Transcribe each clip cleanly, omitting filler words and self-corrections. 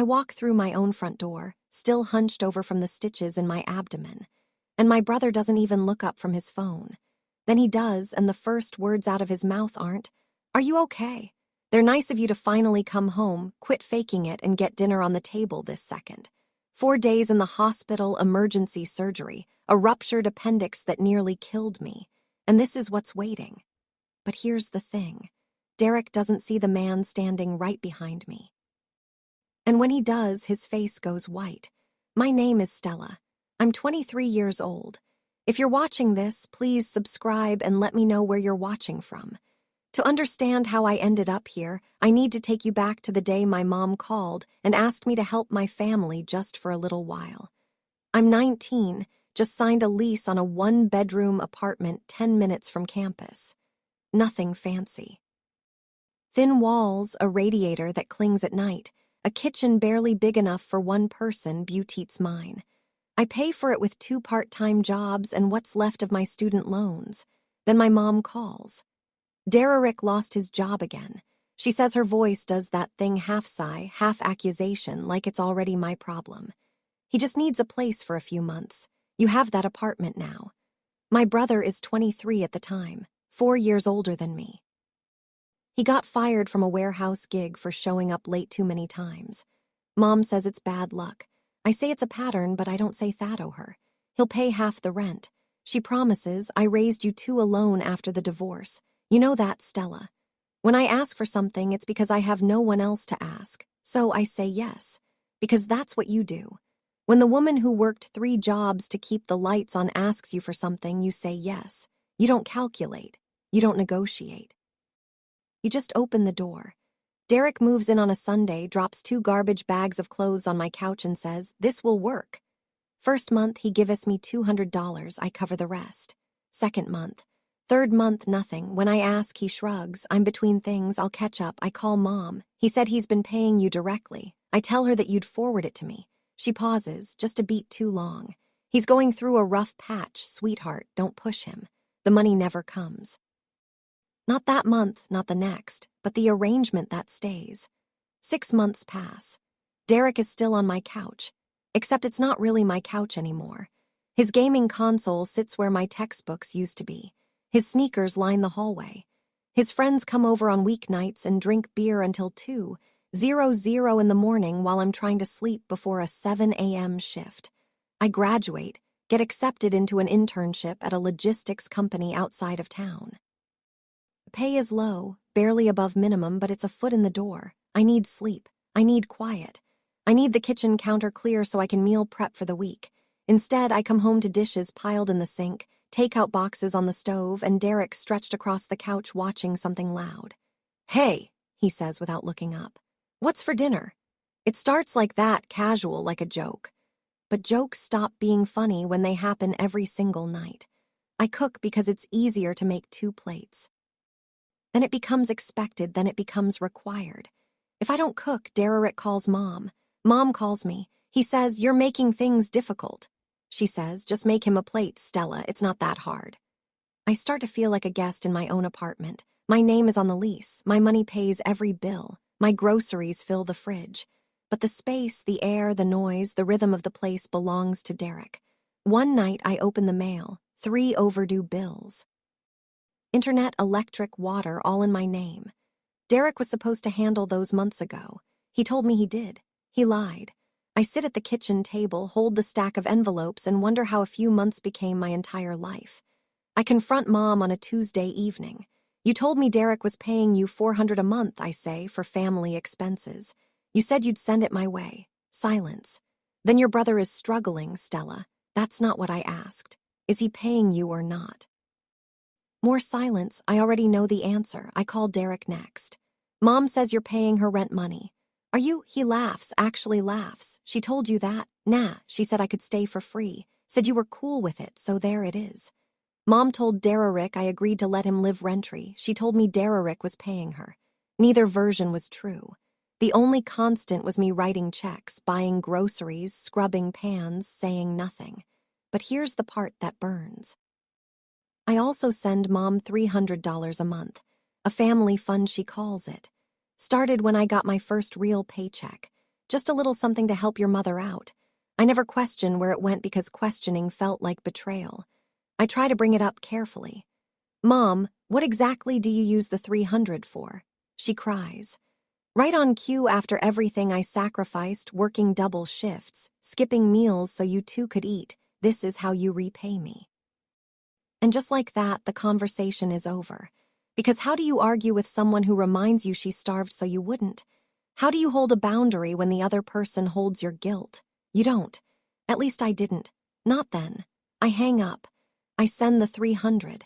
I walk through my own front door, still hunched over from the stitches in my abdomen, and my brother doesn't even look up from his phone. Then he does, and the first words out of his mouth aren't, "Are you okay? They're nice of you to finally come home, quit faking it, and get dinner on the table this second. 4 days in the hospital, emergency surgery, a ruptured appendix that nearly killed me, and this is what's waiting." But here's the thing. Derek doesn't see the man standing right behind me. And when he does, his face goes white. My name is Stella. I'm 23 years old. If you're watching this, please subscribe and let me know where you're watching from. To understand how I ended up here, I need to take you back to the day my mom called and asked me to help my family just for a little while. I'm 19, just signed a lease on a 1-bedroom apartment 10 minutes from campus. Nothing fancy. Thin walls, a radiator that clings at night, a kitchen barely big enough for one person beats mine. I pay for it with 2 part-time jobs and what's left of my student loans. Then my mom calls. Derek lost his job again. She says her voice does that thing half sigh, half accusation, like it's already my problem. He just needs a place for a few months. You have that apartment now. My brother is 23 at the time, 4 years older than me. He got fired from a warehouse gig for showing up late too many times. Mom says it's bad luck. I say it's a pattern, but I don't say that o' her. He'll pay half the rent. She promises, "I raised you 2 alone after the divorce. You know that, Stella. When I ask for something, it's because I have no one else to ask. So I say yes, because that's what you do. When the woman who worked 3 jobs to keep the lights on asks you for something, you say yes. You don't calculate. You don't negotiate. You just open the door. Derek moves in on a Sunday, drops 2 garbage bags of clothes on my couch and says, "This will work." First month, he gives me $200. I cover the rest. Second month. Third month, nothing. When I ask, he shrugs. I'm between things. I'll catch up. I call Mom. He said he's been paying you directly. I tell her that you'd forward it to me. She pauses, just a beat too long. He's going through a rough patch, sweetheart. Don't push him. The money never comes. Not that month, not the next, but the arrangement that stays. 6 months pass. Derek is still on my couch, except it's not really my couch anymore. His gaming console sits where my textbooks used to be. His sneakers line the hallway. His friends come over on weeknights and drink beer until 2:00 in the morning while I'm trying to sleep before a 7 a.m. shift. I graduate, get accepted into an internship at a logistics company outside of town. The pay is low, barely above minimum, but it's a foot in the door. I need sleep. I need quiet. I need the kitchen counter clear so I can meal prep for the week. Instead, I come home to dishes piled in the sink, takeout boxes on the stove, and Derek stretched across the couch watching something loud. "Hey," he says without looking up. "What's for dinner?" It starts like that, casual, like a joke. But jokes stop being funny when they happen every single night. I cook because it's easier to make 2 plates. Then it becomes expected, then it becomes required. If I don't cook, Derek calls Mom. Mom calls me. He says, "You're making things difficult." She says, "Just make him a plate, Stella. It's not that hard." I start to feel like a guest in my own apartment. My name is on the lease. My money pays every bill. My groceries fill the fridge. But the space, the air, the noise, the rhythm of the place belongs to Derek. One night I open the mail, 3 overdue bills. Internet, electric, water, all in my name. Derek was supposed to handle those months ago. He told me he did. He lied. I sit at the kitchen table, hold the stack of envelopes, and wonder how a few months became my entire life. I confront Mom on a Tuesday evening. "You told me Derek was paying you $400 a month," I say, "for family expenses. You said you'd send it my way." Silence. "Then your brother is struggling, Stella." "That's not what I asked. Is he paying you or not?" More silence. I already know the answer. I call Derek next. "Mom says you're paying her rent money." "Are you?" He laughs, actually laughs. "She told you that?" "Nah, she said I could stay for free. Said you were cool with it, so there it is." Mom told Derek I agreed to let him live rent-free. She told me Derek was paying her. Neither version was true. The only constant was me writing checks, buying groceries, scrubbing pans, saying nothing. But here's the part that burns. I also send Mom $300 a month, a family fund she calls it. Started when I got my first real paycheck. Just a little something to help your mother out. I never question where it went because questioning felt like betrayal. I try to bring it up carefully. Mom, what exactly do you use the 300 for? She cries. Right on cue after everything I sacrificed, working double shifts, skipping meals so you two could eat, this is how you repay me. And just like that, the conversation is over. Because how do you argue with someone who reminds you she starved so you wouldn't? How do you hold a boundary when the other person holds your guilt? You don't. At least I didn't. Not then. I hang up. I send the 300.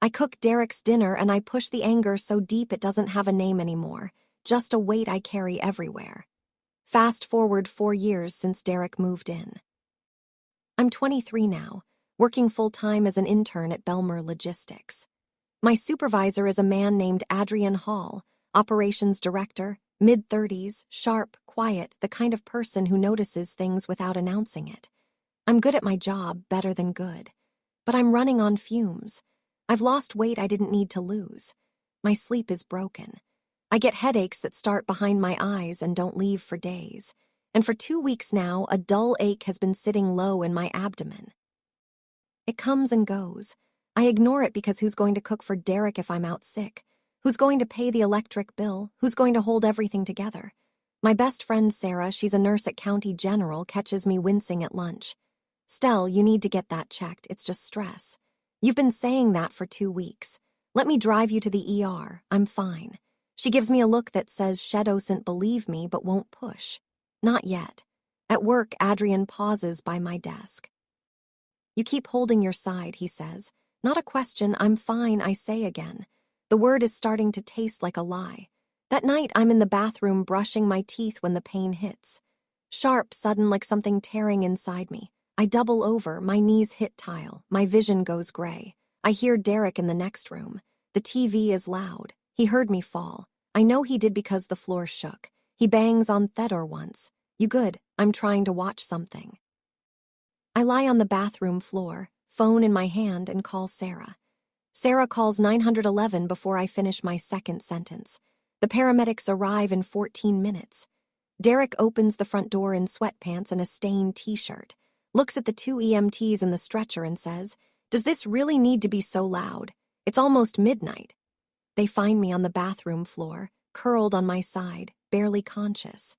I cook Derek's dinner and I push the anger so deep it doesn't have a name anymore, just a weight I carry everywhere. Fast forward 4 years since Derek moved in. I'm 23 now, working full-time as an intern at Belmer Logistics. My supervisor is a man named Adrian Hall, operations director, mid-30s, sharp, quiet, the kind of person who notices things without announcing it. I'm good at my job, better than good. But I'm running on fumes. I've lost weight I didn't need to lose. My sleep is broken. I get headaches that start behind my eyes and don't leave for days. And for 2 weeks now, a dull ache has been sitting low in my abdomen. It comes and goes. I ignore it because who's going to cook for Derek if I'm out sick? Who's going to pay the electric bill? Who's going to hold everything together? My best friend Sarah, she's a nurse at County General, catches me wincing at lunch. Stell, you need to get that checked. It's just stress. You've been saying that for 2 weeks. Let me drive you to the ER. I'm fine. She gives me a look that says she doesn't believe me but won't push. Not yet. At work, Adrian pauses by my desk. You keep holding your side, he says. Not a question, I'm fine, I say again. The word is starting to taste like a lie. That night, I'm in the bathroom brushing my teeth when the pain hits. Sharp, sudden, like something tearing inside me. I double over, my knees hit tile, my vision goes gray. I hear Derek in the next room. The TV is loud. He heard me fall. I know he did because the floor shook. He bangs on Theodore once. You good? I'm trying to watch something. I lie on the bathroom floor, phone in my hand, and call Sarah. Sarah calls 911 before I finish my second sentence. The paramedics arrive in 14 minutes. Derek opens the front door in sweatpants and a stained t-shirt, looks at the 2 EMTs in the stretcher and says, "Does this really need to be so loud? It's almost midnight." They find me on the bathroom floor, curled on my side, barely conscious.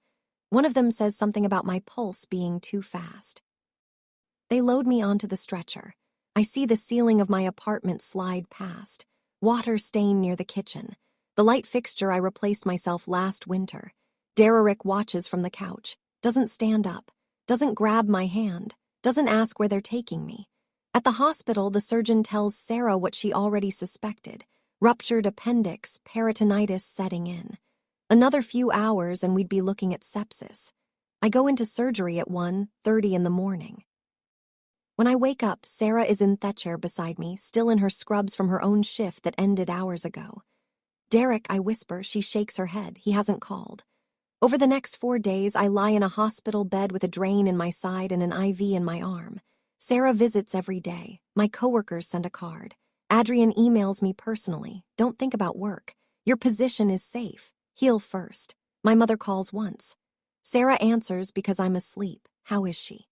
One of them says something about my pulse being too fast. They load me onto the stretcher. I see the ceiling of my apartment slide past. Water stain near the kitchen. The light fixture I replaced myself last winter. Derek watches from the couch. Doesn't stand up. Doesn't grab my hand. Doesn't ask where they're taking me. At the hospital, the surgeon tells Sarah what she already suspected. Ruptured appendix, peritonitis setting in. Another few hours and we'd be looking at sepsis. I go into surgery at 1:30 in the morning. When I wake up, Sarah is in that chair beside me, still in her scrubs from her own shift that ended hours ago. Derek, I whisper. She shakes her head. He hasn't called. Over the next 4 days, I lie in a hospital bed with a drain in my side and an IV in my arm. Sarah visits every day. My coworkers send a card. Adrian emails me personally. Don't think about work. Your position is safe. Heal first. My mother calls once. Sarah answers because I'm asleep. How is she?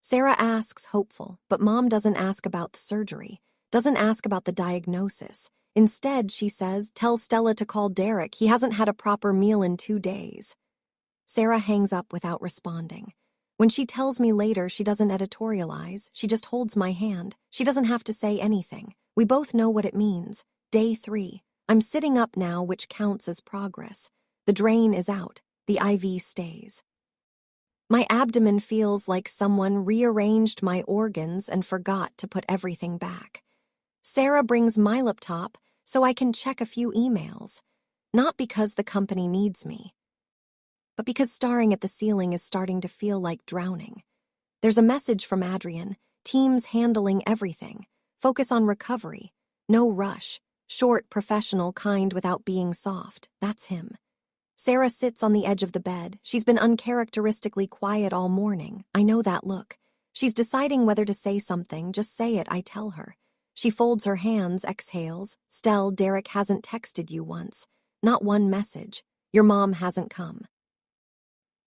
Sarah asks, hopeful, but Mom doesn't ask about the surgery, doesn't ask about the diagnosis. Instead, she says, tell Stella to call Derek. He hasn't had a proper meal in 2 days. Sarah hangs up without responding. When she tells me later, she doesn't editorialize. She just holds my hand. She doesn't have to say anything. We both know what it means. Day 3. I'm sitting up now, which counts as progress. The drain is out. The IV stays. My abdomen feels like someone rearranged my organs and forgot to put everything back. Sarah brings my laptop so I can check a few emails, not because the company needs me, but because staring at the ceiling is starting to feel like drowning. There's a message from Adrian, teams handling everything, focus on recovery, no rush, short, professional, kind without being soft, that's him. Sarah sits on the edge of the bed. She's been uncharacteristically quiet all morning. I know that look. She's deciding whether to say something. Just say it, I tell her. She folds her hands, exhales. Stell, Derek hasn't texted you once. Not one message. Your mom hasn't come.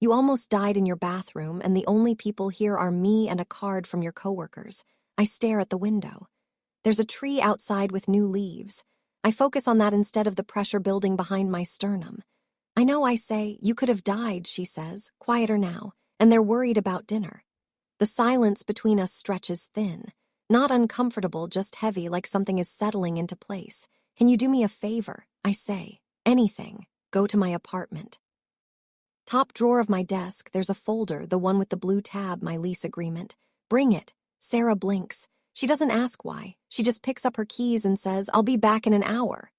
You almost died in your bathroom, and the only people here are me and a card from your coworkers. I stare at the window. There's a tree outside with new leaves. I focus on that instead of the pressure building behind my sternum. I know, I say. You could have died, she says, quieter now, and they're worried about dinner. The silence between us stretches thin. Not uncomfortable, just heavy, like something is settling into place. Can you do me a favor? I say. Anything. Go to my apartment. Top drawer of my desk, there's a folder, the one with the blue tab, my lease agreement. Bring it. Sarah blinks. She doesn't ask why. She just picks up her keys and says, I'll be back in an hour.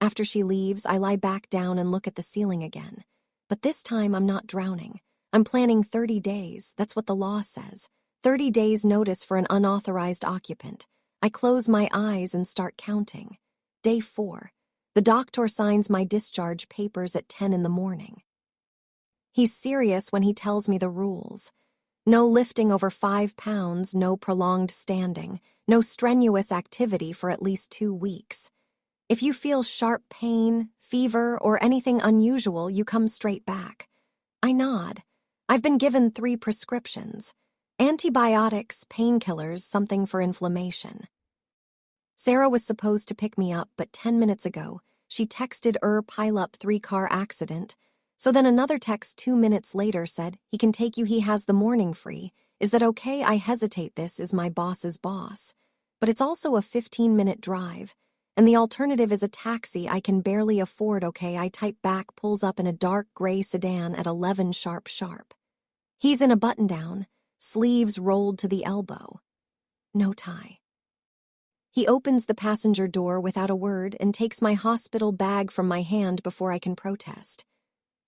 After she leaves, I lie back down and look at the ceiling again. But this time I'm not drowning. I'm planning 30 days. That's what the law says. 30 days notice for an unauthorized occupant. I close my eyes and start counting. Day 4. The doctor signs my discharge papers at 10 in the morning. He's serious when he tells me the rules. No lifting over 5 pounds, no prolonged standing, no strenuous activity for at least 2 weeks. If you feel sharp pain, fever, or anything unusual, you come straight back. I nod. I've been given 3 prescriptions. Antibiotics, painkillers, something for inflammation. Sarah was supposed to pick me up, but 10 minutes ago, she texted pile-up 3-car accident. So then another text 2 minutes later said, he can take you, he has the morning free. Is that okay? I hesitate, this is my boss's boss. But it's also a 15-minute drive. And the alternative is a taxi I can barely afford, okay? I type back, pulls up in a dark gray sedan at 11 sharp. He's in a button-down, sleeves rolled to the elbow. No tie. He opens the passenger door without a word and takes my hospital bag from my hand before I can protest.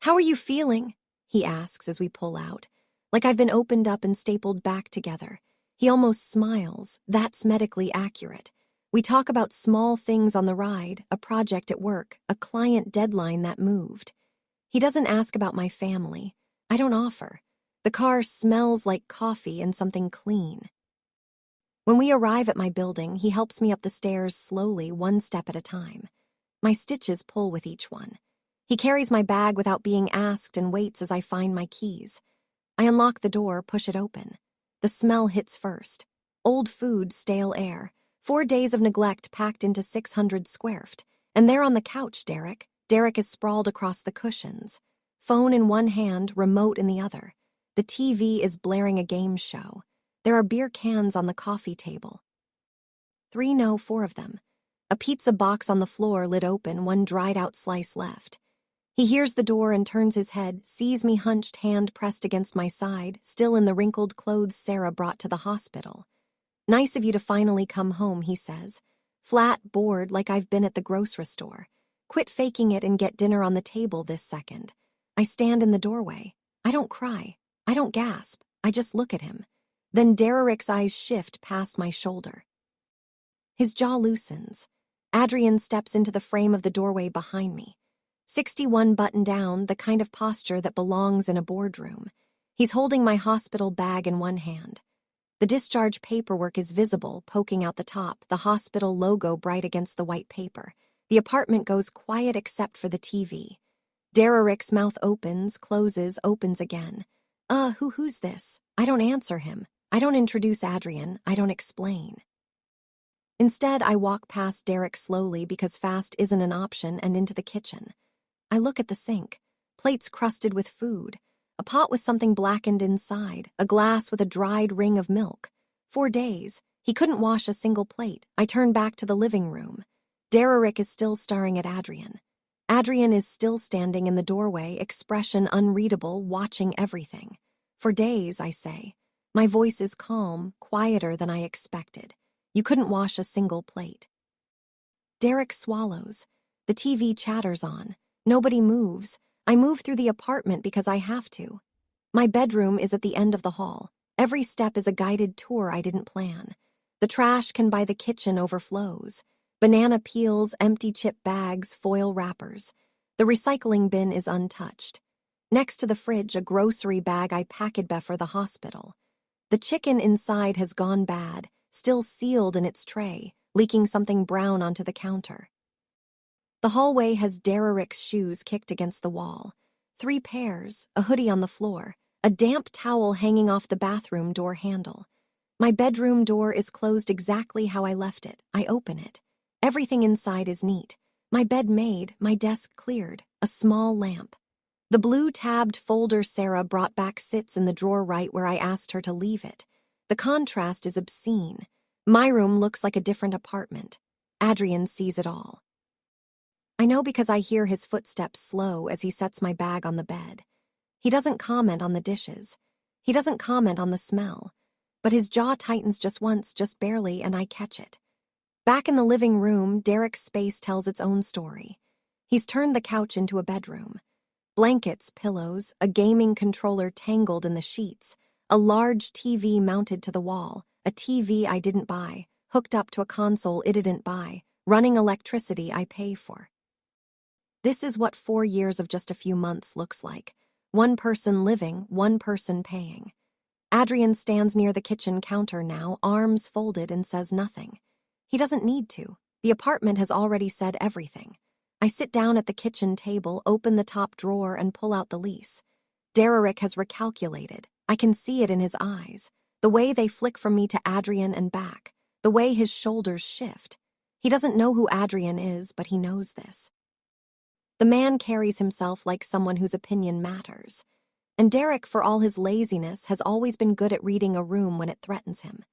How are you feeling? He asks as we pull out. Like I've been opened up and stapled back together. He almost smiles. That's medically accurate. We talk about small things on the ride, a project at work, a client deadline that moved. He doesn't ask about my family. I don't offer. The car smells like coffee and something clean. When we arrive at my building, he helps me up the stairs slowly, one step at a time. My stitches pull with each one. He carries my bag without being asked and waits as I find my keys. I unlock the door, push it open. The smell hits first. Old food, stale air. 4 days of neglect packed into 600 square feet. And there on the couch, Derek. Derek is sprawled across the cushions. Phone in one hand, remote in the other. The TV is blaring a game show. There are beer cans on the coffee table. 3, no, 4 of them. A pizza box on the floor, lid open, one dried-out slice left. He hears the door and turns his head, sees me hunched, hand pressed against my side, still in the wrinkled clothes Sarah brought to the hospital. Nice of you to finally come home, he says. Flat, bored, like I've been at the grocery store. Quit faking it and get dinner on the table this second. I stand in the doorway. I don't cry. I don't gasp. I just look at him. Then Derek's eyes shift past my shoulder. His jaw loosens. Adrian steps into the frame of the doorway behind me. 61 button down, the kind of posture that belongs in a boardroom. He's holding my hospital bag in one hand. The discharge paperwork is visible, poking out the top, the hospital logo bright against the white paper. The apartment goes quiet except for the TV. Derek's mouth opens, closes, opens again. Who's this? I don't answer him. I don't introduce Adrian. I don't explain. Instead, I walk past Derek slowly because fast isn't an option and into the kitchen. I look at the sink. Plates crusted with food. A pot with something blackened inside. A glass with a dried ring of milk. 4 days. He couldn't wash a single plate. I turn back to the living room. Derek is still staring at Adrian. Adrian is still standing in the doorway, expression unreadable, watching everything. For days, I say. My voice is calm, quieter than I expected. You couldn't wash a single plate. Derek swallows. The TV chatters on. Nobody moves. I move through the apartment because I have to. My bedroom is at the end of the hall. Every step is a guided tour I didn't plan. The trash can by the kitchen overflows. Banana peels, empty chip bags, foil wrappers. The recycling bin is untouched. Next to the fridge, a grocery bag I packed for the hospital. The chicken inside has gone bad, still sealed in its tray, leaking something brown onto the counter. The hallway has Derek's shoes kicked against the wall. 3 pairs, a hoodie on the floor, a damp towel hanging off the bathroom door handle. My bedroom door is closed exactly how I left it. I open it. Everything inside is neat. My bed made, my desk cleared, a small lamp. The blue tabbed folder Sarah brought back sits in the drawer right where I asked her to leave it. The contrast is obscene. My room looks like a different apartment. Adrian sees it all. I know because I hear his footsteps slow as he sets my bag on the bed. He doesn't comment on the dishes. He doesn't comment on the smell. But his jaw tightens just once, just barely, and I catch it. Back in the living room, Derek's space tells its own story. He's turned the couch into a bedroom. Blankets, pillows, a gaming controller tangled in the sheets, a large TV mounted to the wall, a TV I didn't buy, hooked up to a console it didn't buy, running electricity I pay for. This is what 4 years of just a few months looks like. One person living, one person paying. Adrian stands near the kitchen counter now, arms folded, and says nothing. He doesn't need to. The apartment has already said everything. I sit down at the kitchen table, open the top drawer, and pull out the lease. Derek has recalculated. I can see it in his eyes. The way they flick from me to Adrian and back. The way his shoulders shift. He doesn't know who Adrian is, but he knows this. The man carries himself like someone whose opinion matters. And Derek, for all his laziness, has always been good at reading a room when it threatens him.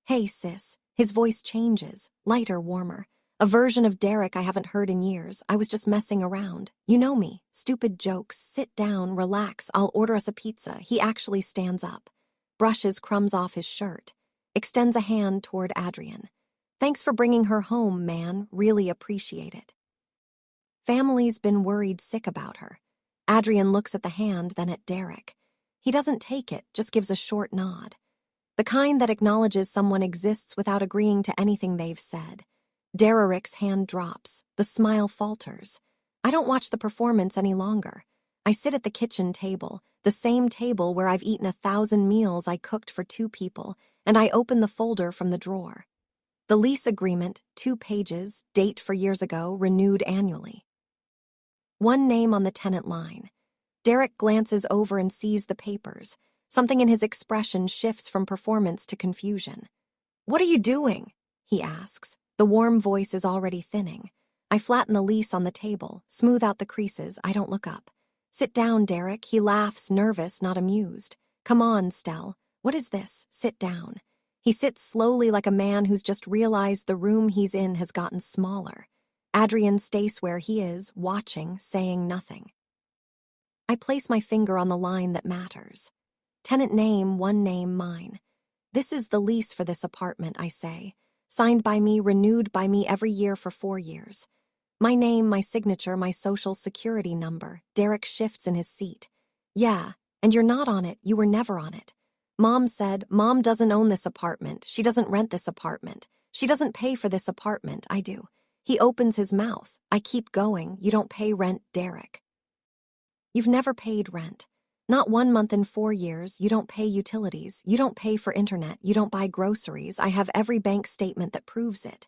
Hey, sis. His voice changes, lighter, warmer. A version of Derek I haven't heard in years. I was just messing around. You know me. Stupid jokes. Sit down, relax. I'll order us a pizza. He actually stands up. Brushes crumbs off his shirt. Extends a hand toward Adrian. Thanks for bringing her home, man. Really appreciate it. Family's been worried sick about her. Adrian looks at the hand, then at Derek. He doesn't take it, just gives a short nod. The kind that acknowledges someone exists without agreeing to anything they've said. Derek's hand drops. The smile falters. I don't watch the performance any longer. I sit at the kitchen table, the same table where I've eaten 1,000 meals I cooked for 2 people, and I open the folder from the drawer. The lease agreement, 2 pages, date for years ago, renewed annually. One name on the tenant line. Derek glances over and sees the papers. Something in his expression shifts from performance to confusion. "What are you doing?" he asks. The warm voice is already thinning. I flatten the lease on the table, smooth out the creases. I don't look up. "Sit down, Derek." He laughs, nervous, not amused. "Come on, Stell. What is this? Sit down." He sits slowly like a man who's just realized the room he's in has gotten smaller. Adrian stays where he is, watching, saying nothing. I place my finger on the line that matters. Tenant name, one name, mine. This is the lease for this apartment, I say. Signed by me, renewed by me every year for 4 years. My name, my signature, my social security number. Derek shifts in his seat. "Yeah, and you're not on it. You were never on it. Mom said, Mom doesn't own this apartment. She doesn't rent this apartment. She doesn't pay for this apartment. I do." He opens his mouth. I keep going. "You don't pay rent, Derek. You've never paid rent. Not 1 month in 4 years. You don't pay utilities. You don't pay for internet. You don't buy groceries. I have every bank statement that proves it."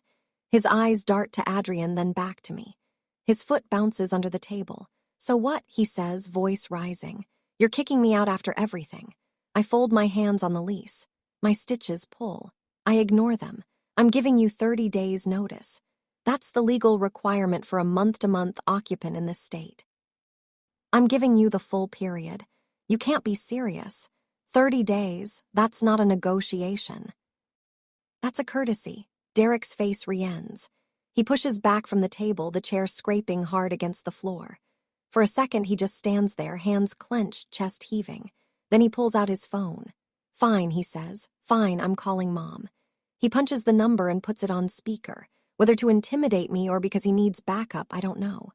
His eyes dart to Adrian, then back to me. His foot bounces under the table. "So what?" he says, voice rising. "You're kicking me out after everything." I fold my hands on the lease. My stitches pull. I ignore them. "I'm giving you 30 days notice. That's the legal requirement for a month-to-month occupant in this state. I'm giving you the full period. You can't be serious. 30 days, that's not a negotiation." "That's a courtesy." Derek's face reends. He pushes back from the table, the chair scraping hard against the floor. For a second, he just stands there, hands clenched, chest heaving. Then he pulls out his phone. "Fine," he says. "Fine, I'm calling Mom." He punches the number and puts it on speaker. Whether to intimidate me or because he needs backup, I don't know.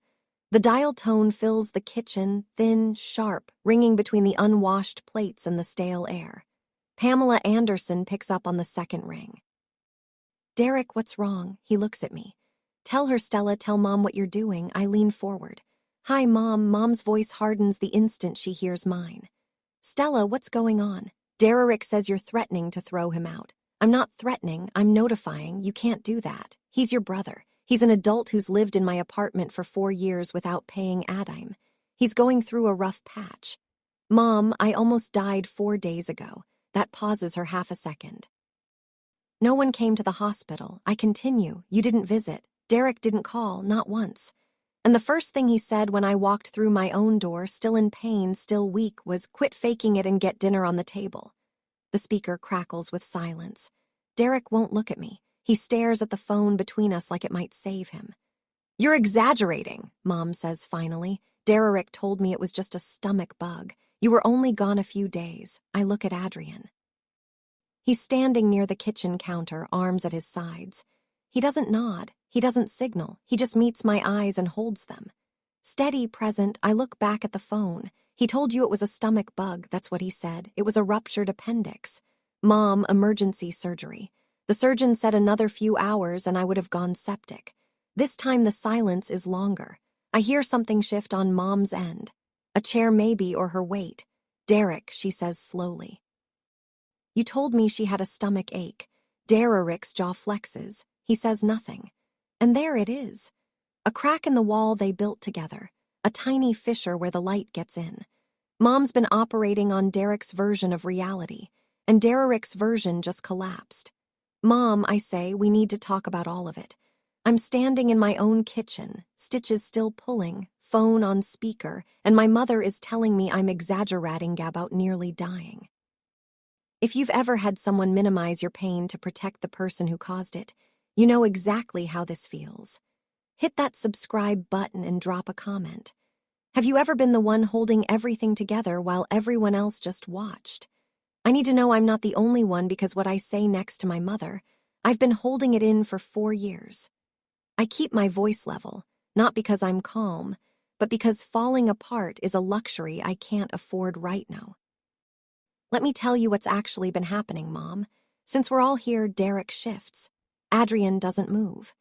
The dial tone fills the kitchen, thin, sharp, ringing between the unwashed plates and the stale air. Pamela Anderson picks up on the second ring. "Derek, what's wrong?" He looks at me. "Tell her, Stella, tell Mom what you're doing." I lean forward. "Hi, Mom." Mom's voice hardens the instant she hears mine. "Stella, what's going on?" "Derek says you're threatening to throw him out." "I'm not threatening, I'm notifying. You can't do that. He's your brother. He's an adult who's lived in my apartment for 4 years without paying a dime. He's going through a rough patch. Mom, I almost died 4 days ago. That pauses her half a second. No one came to the hospital. I continue. You didn't visit. Derek didn't call, not once. And the first thing he said when I walked through my own door, still in pain, still weak, was, "Quit faking it and get dinner on the table." The speaker crackles with silence. Derek won't look at me. He stares at the phone between us like it might save him. "You're exaggerating," Mom says finally. "Derek told me it was just a stomach bug. You were only gone a few days." I look at Adrian. He's standing near the kitchen counter, arms at his sides. He doesn't nod. He doesn't signal. He just meets my eyes and holds them. Steady, present, I look back at the phone. "He told you it was a stomach bug," that's what he said. "It was a ruptured appendix. Mom, emergency surgery. The surgeon said another few hours and I would have gone septic." This time the silence is longer. I hear something shift on Mom's end. A chair maybe, or her weight. "Derek," she says slowly. "You told me she had a stomach ache." Derek's jaw flexes. He says nothing. And there it is. A crack in the wall they built together. A tiny fissure where the light gets in. Mom's been operating on Derek's version of reality, and Derek's version just collapsed. "Mom," I say, "we need to talk about all of it." I'm standing in my own kitchen, stitches still pulling, phone on speaker, and my mother is telling me I'm exaggerating about nearly dying. If you've ever had someone minimize your pain to protect the person who caused it, you know exactly how this feels. Hit that subscribe button and drop a comment. Have you ever been the one holding everything together while everyone else just watched? I need to know I'm not the only one, because what I say next to my mother, I've been holding it in for 4 years. I keep my voice level, not because I'm calm, but because falling apart is a luxury I can't afford right now. Let me tell you what's actually been happening, Mom. Since we're all here, Derek shifts. Adrian doesn't move.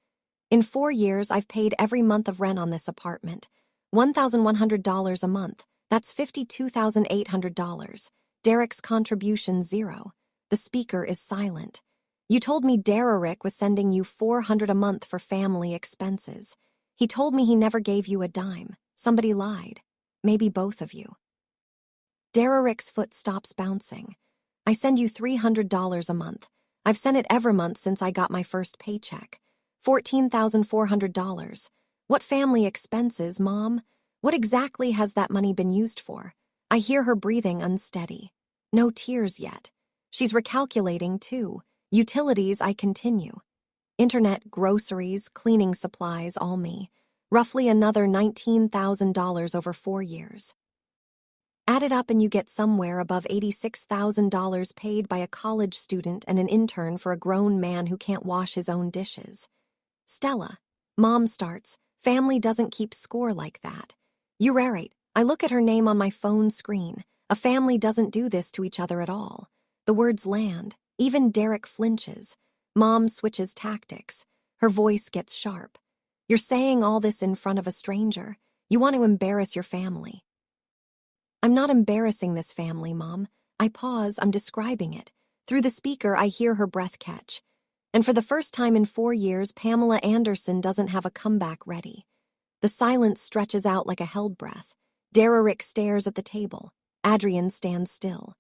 In 4 years, I've paid every month of rent on this apartment. $1,100 a month. That's $52,800. Derek's contribution, 0. The speaker is silent. "You told me Derek was sending you $400 a month for family expenses. He told me he never gave you a dime. Somebody lied. Maybe both of you." Derek's foot stops bouncing. "I send you $300 a month. I've sent it every month since I got my first paycheck. $14,400. What family expenses, Mom? What exactly has that money been used for?" I hear her breathing unsteady. No tears yet. She's recalculating, too. Utilities, I continue. Internet, groceries, cleaning supplies, all me. Roughly another $19,000 over 4 years. Add it up and you get somewhere above $86,000 paid by a college student and an intern for a grown man who can't wash his own dishes. "Stella," Mom starts, "family doesn't keep score like that." "You're right." I look at her name on my phone screen. "A family doesn't do this to each other at all." The words land. Even Derek flinches. Mom switches tactics. Her voice gets sharp. "You're saying all this in front of a stranger. You want to embarrass your family." "I'm not embarrassing this family, Mom." I pause, I'm describing it. Through the speaker, I hear her breath catch. "And for the first time in 4 years, Pamela Anderson doesn't have a comeback ready." The silence stretches out like a held breath. Derek stares at the table. Adrian stands still.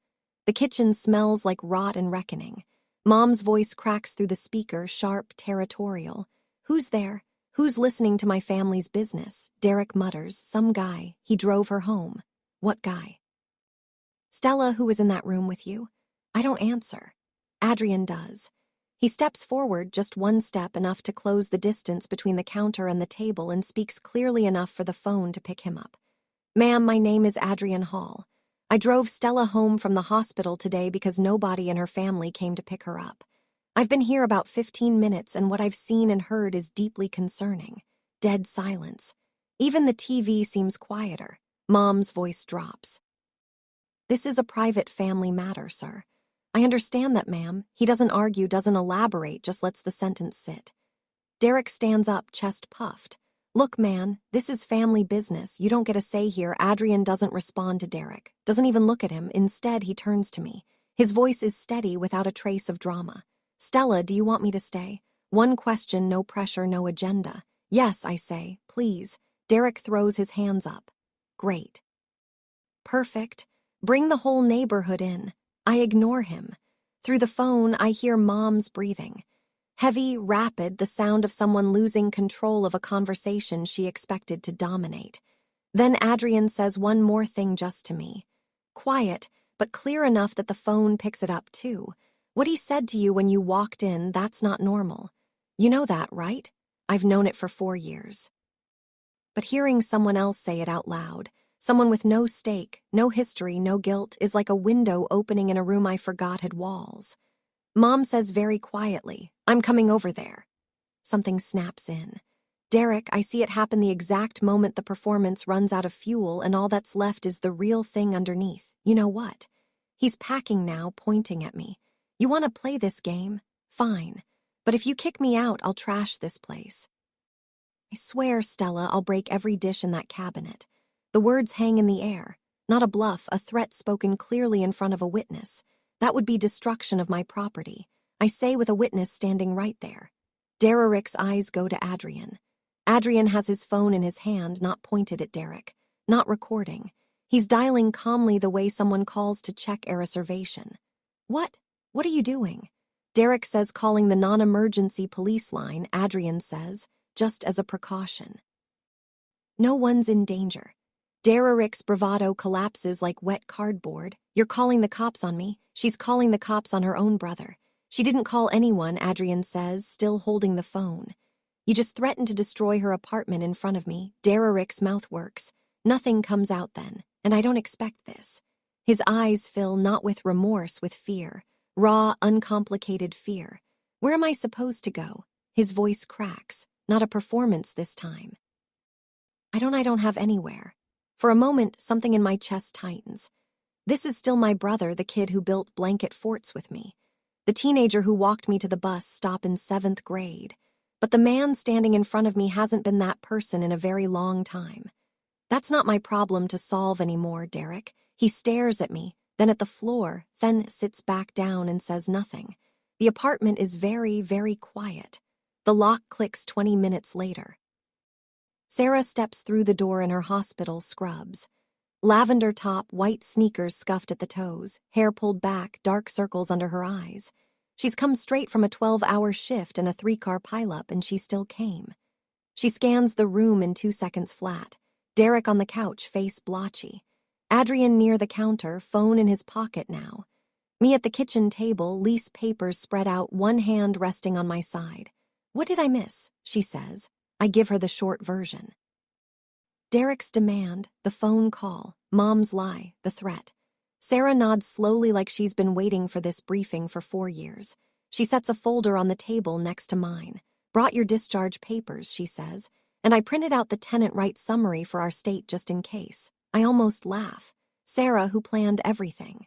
The kitchen smells like rot and reckoning. Mom's voice cracks through the speaker, sharp, territorial. "Who's there? Who's listening to my family's business?" Derek mutters. "Some guy. He drove her home." "What guy?" "Stella, who was in that room with you?" I don't answer. Adrian does. He steps forward, just one step, enough to close the distance between the counter and the table, and speaks clearly enough for the phone to pick him up. "Ma'am, my name is Adrian Hall. I drove Stella home from the hospital today because nobody in her family came to pick her up. I've been here about 15 minutes, and what I've seen and heard is deeply concerning." Dead silence. Even the TV seems quieter. Mom's voice drops. "This is a private family matter, sir." "I understand that, ma'am." He doesn't argue, doesn't elaborate, just lets the sentence sit. Derek stands up, chest puffed. "Look, man, this is family business. You don't get a say here." Adrian doesn't respond to Derek, doesn't even look at him. Instead, he turns to me. His voice is steady, without a trace of drama. "Stella, do you want me to stay?" One question, no pressure, no agenda. "Yes," I say. "Please." Derek throws his hands up. Great. Perfect. Bring the whole neighborhood in. I ignore him. Through the phone, I hear Mom's breathing. Heavy, rapid, the sound of someone losing control of a conversation she expected to dominate. Then Adrian says one more thing just to me. Quiet, but clear enough that the phone picks it up too. What he said to you when you walked in, that's not normal. You know that, right? I've known it for 4 years. But hearing someone else say it out loud, someone with no stake, no history, no guilt, is like a window opening in a room I forgot had walls. Mom says very quietly, "I'm coming over there." Something snaps in. Derek, I see it happen the exact moment the performance runs out of fuel and all that's left is the real thing underneath. You know what? He's packing now, pointing at me. You want to play this game? Fine. But if you kick me out, I'll trash this place. I swear, Stella, I'll break every dish in that cabinet. The words hang in the air. Not a bluff, a threat spoken clearly in front of a witness. That would be destruction of my property. I say with a witness standing right there. Derek's eyes go to Adrian. Adrian has his phone in his hand, not pointed at Derek, not recording. He's dialing calmly the way someone calls to check a reservation. What? What are you doing? Derek says calling the non-emergency police line, Adrian says, just as a precaution. No one's in danger. Derek's bravado collapses like wet cardboard. You're calling the cops on me. She's calling the cops on her own brother. She didn't call anyone, Adrian says, still holding the phone. You just threatened to destroy her apartment in front of me. Derek's mouth works. Nothing comes out then, and I don't expect this. His eyes fill not with remorse, with fear. Raw, uncomplicated fear. Where am I supposed to go? His voice cracks. Not a performance this time. I don't have anywhere. For a moment, something in my chest tightens. This is still my brother, the kid who built blanket forts with me. The teenager who walked me to the bus stop in 7th grade. But the man standing in front of me hasn't been that person in a very long time. That's not my problem to solve anymore, Derek. He stares at me, then at the floor, then sits back down and says nothing. The apartment is very, very quiet. The lock clicks 20 minutes later. Sarah steps through the door in her hospital scrubs. Lavender top, white sneakers scuffed at the toes, hair pulled back, dark circles under her eyes. She's come straight from a 12-hour shift and a 3-car pileup, and she still came. She scans the room in 2 seconds flat. Derek on the couch, face blotchy. Adrian near the counter, phone in his pocket now. Me at the kitchen table, lease papers spread out, one hand resting on my side. What did I miss? She says. I give her the short version. Derek's demand, the phone call, Mom's lie, the threat. Sarah nods slowly like she's been waiting for this briefing for 4 years. She sets a folder on the table next to mine. Brought your discharge papers, she says, and I printed out the tenant right summary for our state just in case. I almost laugh. Sarah, who planned everything.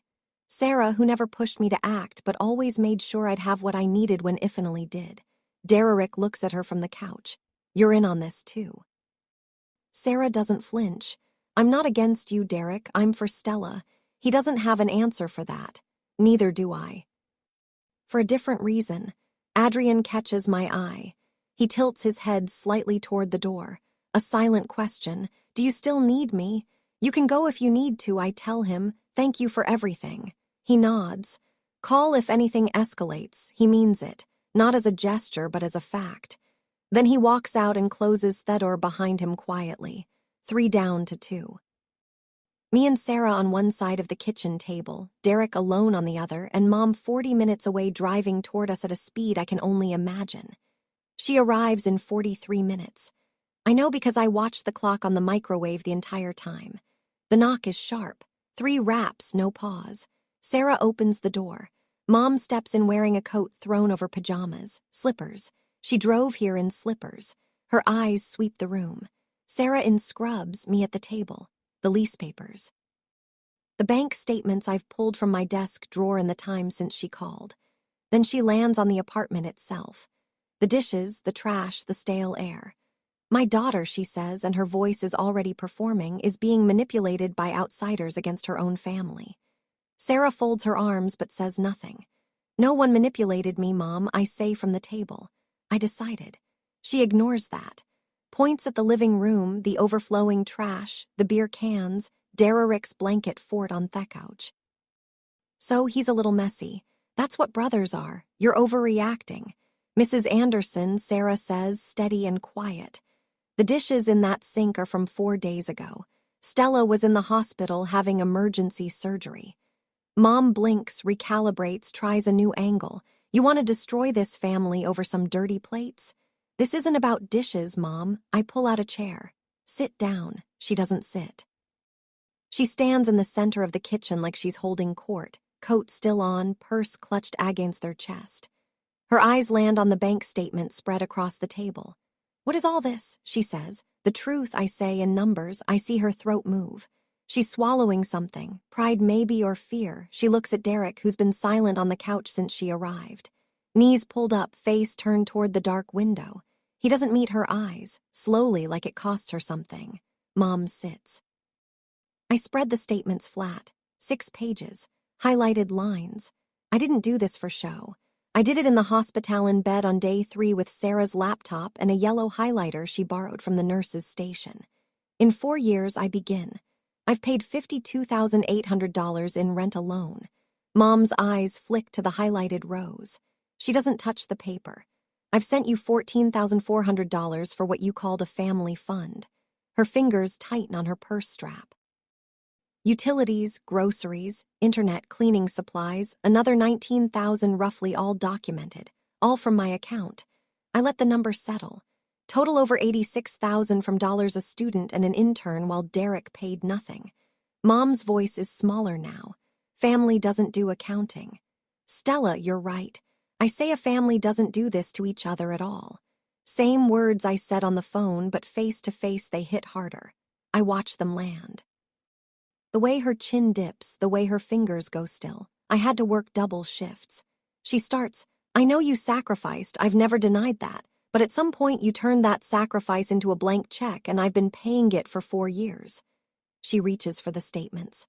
Sarah, who never pushed me to act but always made sure I'd have what I needed when it finally did. Derek looks at her from the couch. You're in on this too. Sarah doesn't flinch. I'm not against you, Derek. I'm for Stella. He doesn't have an answer for that. Neither do I. For a different reason, Adrian catches my eye. He tilts his head slightly toward the door. A silent question. Do you still need me? You can go if you need to, I tell him. Thank you for everything. He nods. Call if anything escalates. He means it. Not as a gesture, but as a fact. Then he walks out and closes the door behind him quietly. 3 down to 2. Me and Sarah on one side of the kitchen table, Derek alone on the other, and Mom 40 minutes away driving toward us at a speed I can only imagine. She arrives in 43 minutes. I know because I watched the clock on the microwave the entire time. The knock is sharp. 3 raps, no pause. Sarah opens the door. Mom steps in wearing a coat thrown over pajamas, slippers. She drove here in slippers. Her eyes sweep the room. Sarah in scrubs, me at the table. The lease papers. The bank statements I've pulled from my desk drawer in the time since she called. Then she lands on the apartment itself. The dishes, the trash, the stale air. My daughter, she says, and her voice is already performing, is being manipulated by outsiders against her own family. Sarah folds her arms but says nothing. No one manipulated me, Mom, I say from the table. I decided. She ignores that. Points at the living room, the overflowing trash, the beer cans, Derek's blanket fort on the couch. So he's a little messy. That's what brothers are. You're overreacting. Mrs. Anderson, Sarah says, steady and quiet. The dishes in that sink are from 4 days ago. Stella was in the hospital having emergency surgery. Mom blinks, recalibrates, tries a new angle. You want to destroy this family over some dirty plates? This isn't about dishes, Mom. I pull out a chair. Sit down. She doesn't sit. She stands in the center of the kitchen like she's holding court, coat still on, purse clutched against their chest. Her eyes land on the bank statement spread across the table. What is all this? She says. The truth, I say, in numbers. I see her throat move. She's swallowing something, pride maybe or fear. She looks at Derek, who's been silent on the couch since she arrived. Knees pulled up, face turned toward the dark window. He doesn't meet her eyes, slowly like it costs her something. Mom sits. I spread the statements flat, 6 pages, highlighted lines. I didn't do this for show. I did it in the hospital in bed on day 3 with Sarah's laptop and a yellow highlighter she borrowed from the nurse's station. In 4 years, I begin. I've paid $52,800 in rent alone. Mom's eyes flick to the highlighted rows. She doesn't touch the paper. I've sent you $14,400 for what you called a family fund. Her fingers tighten on her purse strap. Utilities, groceries, internet, cleaning supplies, another $19,000 roughly, all documented, all from my account. I let the number settle. Total over $86,000 from dollars a student and an intern while Derek paid nothing. Mom's voice is smaller now. Family doesn't do accounting. Stella, you're right. I say a family doesn't do this to each other at all. Same words I said on the phone, but face to face they hit harder. I watch them land. The way her chin dips, the way her fingers go still. I had to work double shifts. She starts, I know you sacrificed, I've never denied that, but at some point you turned that sacrifice into a blank check and I've been paying it for 4 years. She reaches for the statements.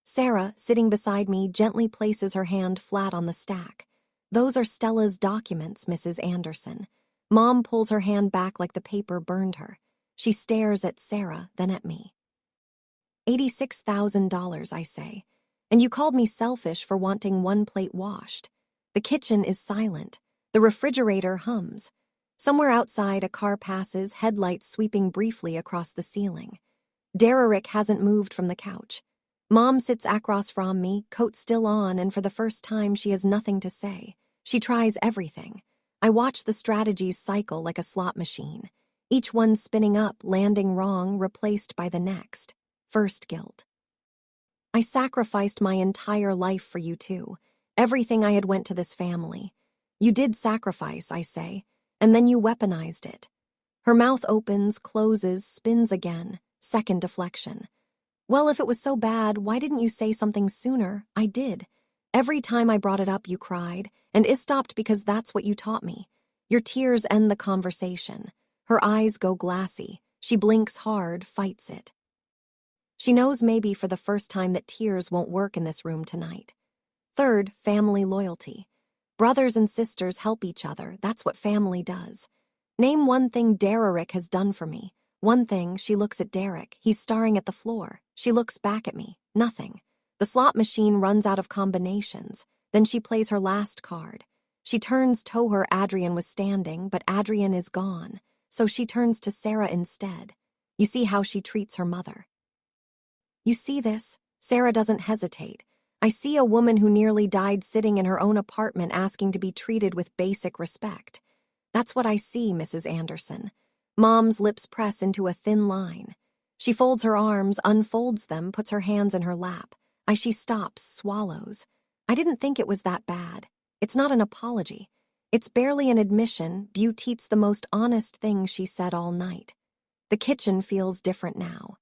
Sarah, sitting beside me, gently places her hand flat on the stack. Those are Stella's documents, Mrs. Anderson. Mom pulls her hand back like the paper burned her. She stares at Sarah, then at me. $86,000, I say. And you called me selfish for wanting 1 plate washed. The kitchen is silent. The refrigerator hums. Somewhere outside, a car passes, headlights sweeping briefly across the ceiling. Derek hasn't moved from the couch. Mom sits across from me, coat still on, and for the first time she has nothing to say. She tries everything. I watch the strategies cycle like a slot machine. Each one spinning up, landing wrong, replaced by the next. First guilt. I sacrificed my entire life for you too. Everything I had went to this family. You did sacrifice, I say, and then you weaponized it. Her mouth opens, closes, spins again. Second deflection. Well, if it was so bad, why didn't you say something sooner? I did. Every time I brought it up, you cried, and it stopped because that's what you taught me. Your tears end the conversation. Her eyes go glassy. She blinks hard, fights it. She knows maybe for the first time that tears won't work in this room tonight. Third, family loyalty. Brothers and sisters help each other. That's what family does. Name one thing Derek has done for me. One thing. She looks at Derek. He's staring at the floor. She looks back at me. Nothing. The slot machine runs out of combinations. Then she plays her last card. She turns to where Adrian was standing, but Adrian is gone. So she turns to Sarah instead. You see how she treats her mother. You see this? Sarah doesn't hesitate. I see a woman who nearly died sitting in her own apartment asking to be treated with basic respect. That's what I see, Mrs. Anderson. Mom's lips press into a thin line. She folds her arms, unfolds them, puts her hands in her lap. She stops, swallows. I didn't think it was that bad. It's not an apology. It's barely an admission. Beauty's the most honest thing she said all night. The kitchen feels different now.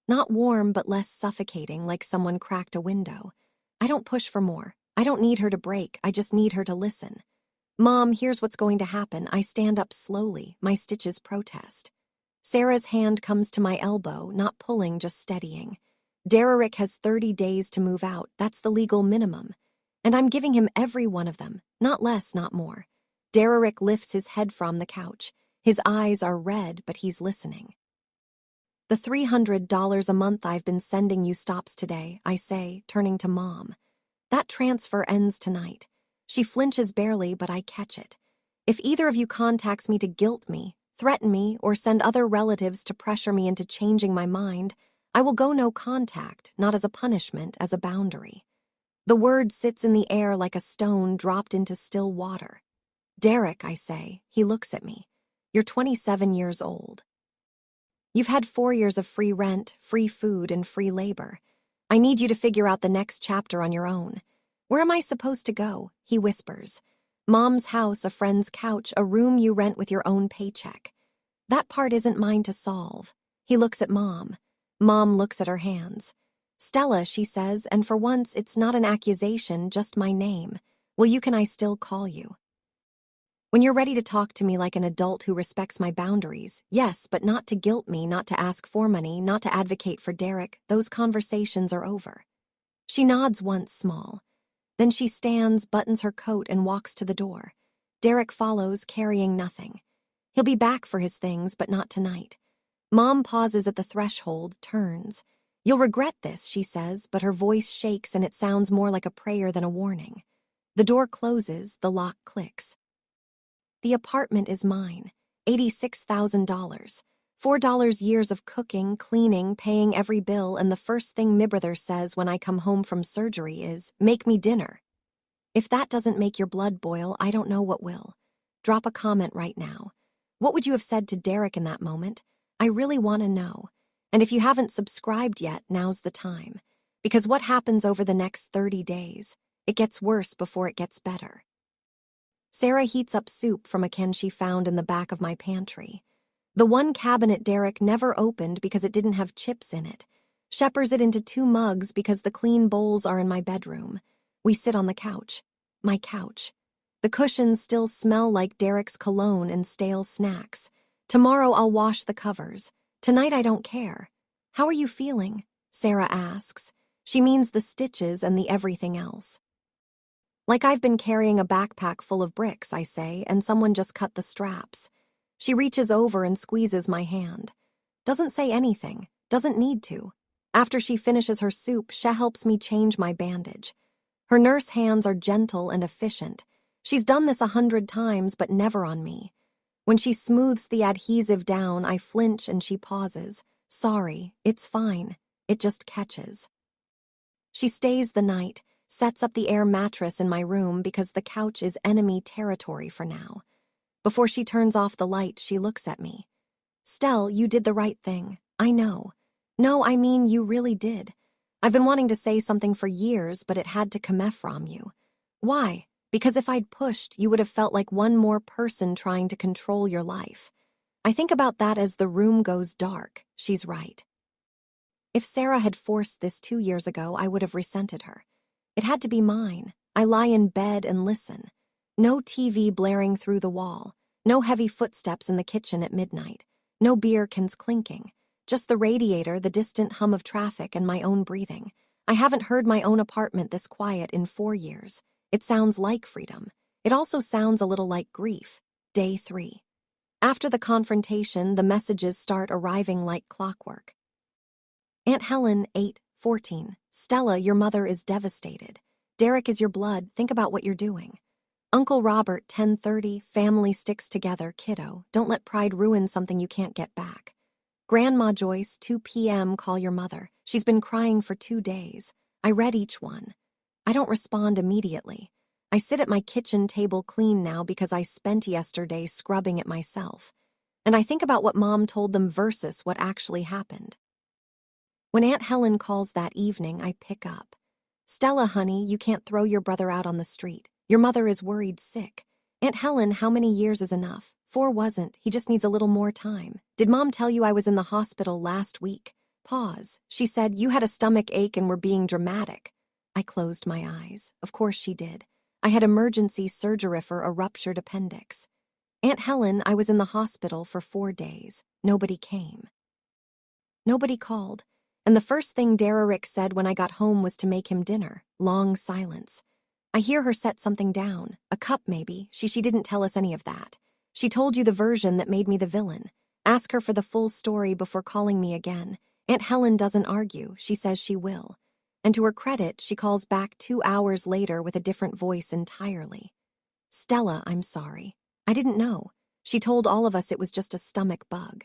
Not warm, but less suffocating, like someone cracked a window. I don't push for more. I don't need her to break. I just need her to listen. Mom, here's what's going to happen. I stand up slowly. My stitches protest. Sarah's hand comes to my elbow, not pulling, just steadying. Derek has 30 days to move out. That's the legal minimum. And I'm giving him every one of them. Not less, not more. Derek lifts his head from the couch. His eyes are red, but he's listening. The $300 a month I've been sending you stops today, I say, turning to Mom. That transfer ends tonight. She flinches barely, but I catch it. If either of you contacts me to guilt me, threaten me, or send other relatives to pressure me into changing my mind, I will go no contact, not as a punishment, as a boundary. The word sits in the air like a stone dropped into still water. Derek, I say. He looks at me. You're 27 years old. You've had 4 years of free rent, free food, and free labor. I need you to figure out the next chapter on your own. Where am I supposed to go? He whispers. Mom's house, a friend's couch, a room you rent with your own paycheck. That part isn't mine to solve. He looks at Mom. Mom looks at her hands. Stella, she says, and for once it's not an accusation, just my name. Can I still call you? When you're ready to talk to me like an adult who respects my boundaries, yes, but not to guilt me, not to ask for money, not to advocate for Derek, those conversations are over. She nods once small. Then she stands, buttons her coat, and walks to the door. Derek follows, carrying nothing. He'll be back for his things, but not tonight. Mom pauses at the threshold, turns. You'll regret this, she says, but her voice shakes and it sounds more like a prayer than a warning. The door closes, the lock clicks. The apartment is mine, $86,000. $4 years of cooking, cleaning, paying every bill, and the first thing my brother says when I come home from surgery is, make me dinner. If that doesn't make your blood boil, I don't know what will. Drop a comment right now. What would you have said to Derek in that moment? I really want to know. And if you haven't subscribed yet, now's the time. Because what happens over the next 30 days? It gets worse before it gets better. Sarah heats up soup from a can she found in the back of my pantry. The one cabinet Derek never opened because it didn't have chips in it. Shephers it into 2 mugs because the clean bowls are in my bedroom. We sit on the couch. My couch. The cushions still smell like Derek's cologne and stale snacks. Tomorrow I'll wash the covers. Tonight I don't care. How are you feeling? Sarah asks. She means the stitches and the everything else. Like I've been carrying a backpack full of bricks, I say, and someone just cut the straps. She reaches over and squeezes my hand. Doesn't say anything, doesn't need to. After she finishes her soup, she helps me change my bandage. Her nurse hands are gentle and efficient. She's done this 100 times, but never on me. When she smooths the adhesive down, I flinch and she pauses. Sorry, it's fine. It just catches. She stays the night, sets up the air mattress in my room because the couch is enemy territory for now. Before she turns off the light, she looks at me. Stell, you did the right thing. I know. No, I mean you really did. I've been wanting to say something for years, but it had to come from you. Why? Because if I'd pushed, you would have felt like one more person trying to control your life. I think about that as the room goes dark. She's right. If Sarah had forced this 2 years ago, I would have resented her. It had to be mine. I lie in bed and listen. No TV blaring through the wall. No heavy footsteps in the kitchen at midnight. No beer cans clinking. Just the radiator, the distant hum of traffic, and my own breathing. I haven't heard my own apartment this quiet in 4 years. It sounds like freedom. It also sounds a little like grief. Day 3. After the confrontation, the messages start arriving like clockwork. Aunt Helen, 8:14. Stella, your mother is devastated. Derek is your blood. Think about what you're doing. Uncle Robert, 10:30. Family sticks together, kiddo. Don't let pride ruin something you can't get back. Grandma Joyce, 2 p.m. Call your mother. She's been crying for 2 days. I read each one. I don't respond immediately. I sit at my kitchen table clean now because I spent yesterday scrubbing it myself. And I think about what Mom told them versus what actually happened. When Aunt Helen calls that evening, I pick up. Stella, honey, you can't throw your brother out on the street. Your mother is worried sick. Aunt Helen, how many years is enough? 4 wasn't. He just needs a little more time. Did Mom tell you I was in the hospital last week? Pause. She said, you had a stomach ache and were being dramatic. I closed my eyes. Of course she did. I had emergency surgery for a ruptured appendix. Aunt Helen, I was in the hospital for 4 days. Nobody came. Nobody called. And the first thing Derek said when I got home was to make him dinner. Long silence. I hear her set something down. A cup, maybe. She didn't tell us any of that. She told you the version that made me the villain. Ask her for the full story before calling me again. Aunt Helen doesn't argue. She says she will. And to her credit, she calls back 2 hours later with a different voice entirely. Stella, I'm sorry. I didn't know. She told all of us it was just a stomach bug.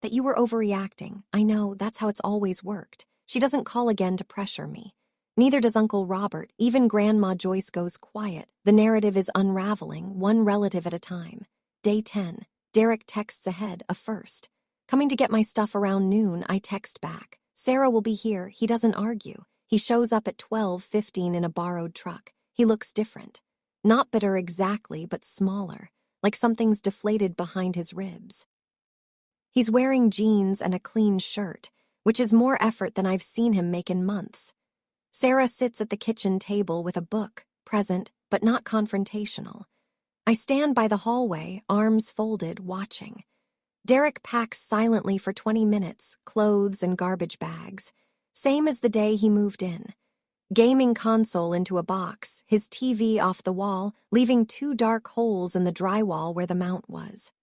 That you were overreacting. I know, that's how it's always worked. She doesn't call again to pressure me. Neither does Uncle Robert. Even Grandma Joyce goes quiet. The narrative is unraveling, one relative at a time. Day 10. Derek texts ahead, a first. Coming to get my stuff around noon, I text back. Sarah will be here. He doesn't argue. He shows up at 12:15 in a borrowed truck. He looks different. Not bitter exactly, but smaller, like something's deflated behind his ribs. He's wearing jeans and a clean shirt, which is more effort than I've seen him make in months. Sarah sits at the kitchen table with a book, present, but not confrontational. I stand by the hallway, arms folded, watching. Derek packs silently for 20 minutes, clothes and garbage bags. Same as the day he moved in. Gaming console into a box, his TV off the wall, leaving 2 dark holes in the drywall where the mount was.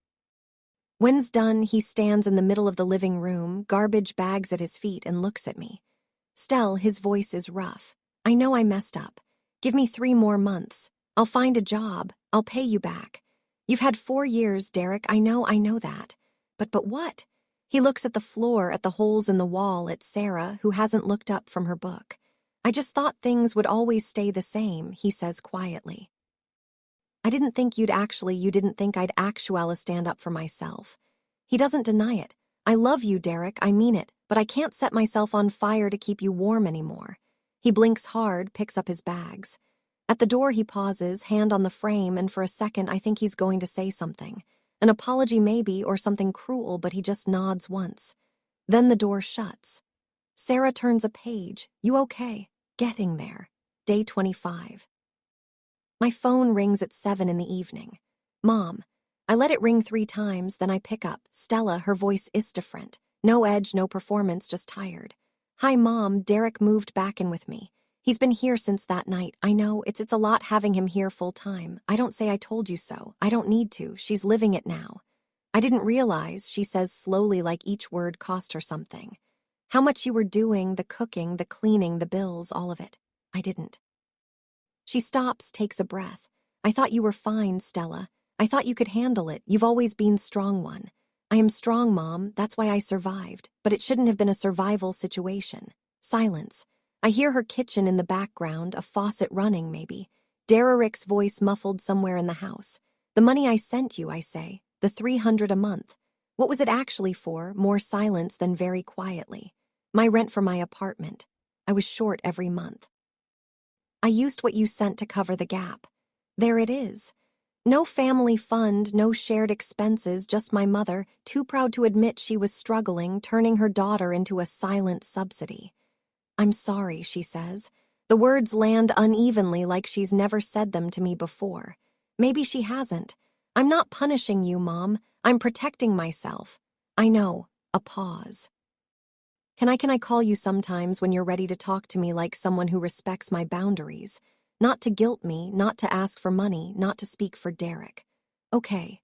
When's done, he stands in the middle of the living room, garbage bags at his feet, and looks at me. Stell, his voice is rough. I know I messed up. Give me 3 more months. I'll find a job. I'll pay you back. You've had 4 years, Derek. I know that. But what? He looks at the floor, at the holes in the wall, at Sarah, who hasn't looked up from her book. I just thought things would always stay the same, he says quietly. I didn't think you didn't think I'd actually stand up for myself. He doesn't deny it. I love you, Derek, I mean it, but I can't set myself on fire to keep you warm anymore. He blinks hard, picks up his bags. At the door he pauses, hand on the frame, and for a second I think he's going to say something. An apology maybe, or something cruel, but he just nods once. Then the door shuts. Sarah turns a page. You okay? Getting there. Day 25. My phone rings at 7 in the evening. Mom. I let it ring 3 times, then I pick up. Stella, her voice is different. No edge, no performance, just tired. Hi, Mom. Derek moved back in with me. He's been here since that night. I know, it's a lot having him here full time. I don't say I told you so. I don't need to. She's living it now. I didn't realize, she says slowly like each word cost her something. How much you were doing, the cooking, the cleaning, the bills, all of it. I didn't. She stops, takes a breath. I thought you were fine, Stella. I thought you could handle it. You've always been strong one. I am strong, Mom. That's why I survived. But it shouldn't have been a survival situation. Silence. I hear her kitchen in the background, a faucet running, maybe. Derek's voice muffled somewhere in the house. The money I sent you, I say. The $300 a month. What was it actually for? More silence than very quietly. My rent for my apartment. I was short every month. I used what you sent to cover the gap. There it is. No family fund, no shared expenses, just my mother, too proud to admit she was struggling, turning her daughter into a silent subsidy. I'm sorry, she says. The words land unevenly like she's never said them to me before. Maybe she hasn't. I'm not punishing you, Mom. I'm protecting myself. I know. A pause. Can I call you sometimes when you're ready to talk to me like someone who respects my boundaries? Not to guilt me, not to ask for money, not to speak for Derek. Okay,